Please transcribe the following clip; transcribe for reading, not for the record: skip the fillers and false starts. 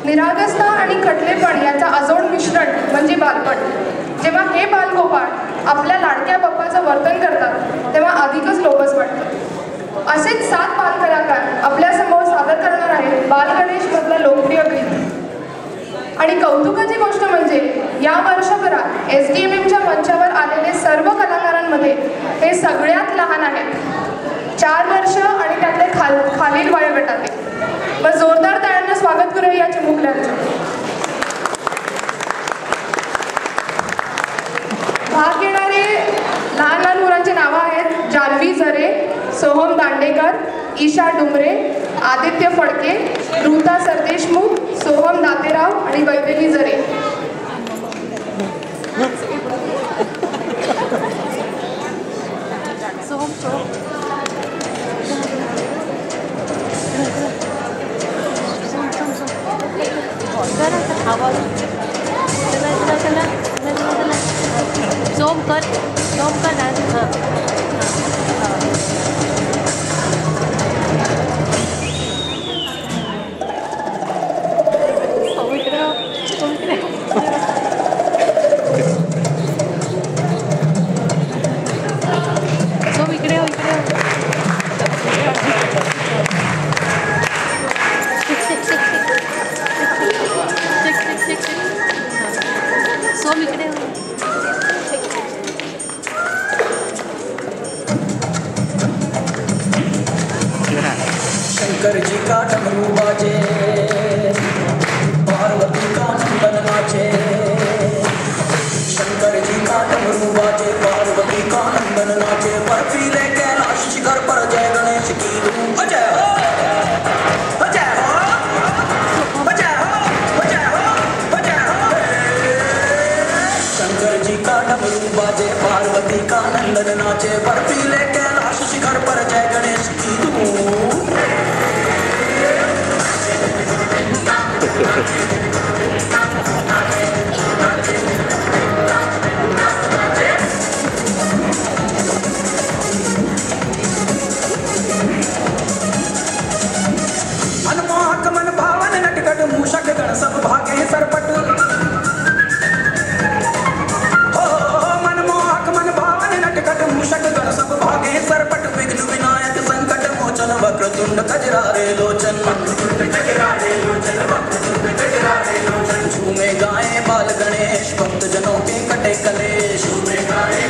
निरागसता आणि खटलेपण याचा अजोड मिश्रण म्हणजे बालपण. जेव्हा हे बालगोपाळ आपल्या लाडक्या बाप्पाचं वर्तन करतात तेव्हा अधिकच लोभस वाटतं. असेच 7 बालकलाकार आपल्यासमोर सादर करणार आहेत बालगणेश मधलं लोकप्रिय गीत. आणि कौतुकाची गोष्ट म्हणजे या वर्षभरात SDMMच्या मंचावर आलेले सर्व कलाकारांमध्ये हे सगळ्यात लहान आहेत. 4 वर्ष आणि त्यातले खालील वयोगटातील. मग जोरदार टाळ्यांना स्वागत करूया या चिमुकल्यांचं. भाग घेणारे लहान लहान मुलांची नावं आहेत जान्हवी झरे, सोहम दांडेकर, ईशा डुमरे, आदित्य फडके, ऋता सरदेशमुख, सोहम दातेराव आणि वैदेही झरे. शंकर जी का डमरू बाजे, पार्वती का नंदन नाचे. शंकर जी का डमरू बाजे, पार्वती का नंदन नाचे. बर्फीले कैलाश शिखर पर जय गणेश की धूम. अजय हो, अजय हो, अजय हो, अजय हो, अजय हो. शंकर जी का डमरू बाजे, पार्वती का नंदन नाचे. बर्फीले कैलाश शिखर पर जय गणेश की धूम. मनमोहक मन भावन नटखट मूषक गण सब भागे सरपट. हो मनमोहक मन भावन नटखट मूषक गण सब भागे सरपट. विघ्न विनायक संकट मोचन वक्रतुंड गजरारे लोचन. झूमे गाए बाल गणेश भक्त जनों के कटे कलेश. झूमे गाए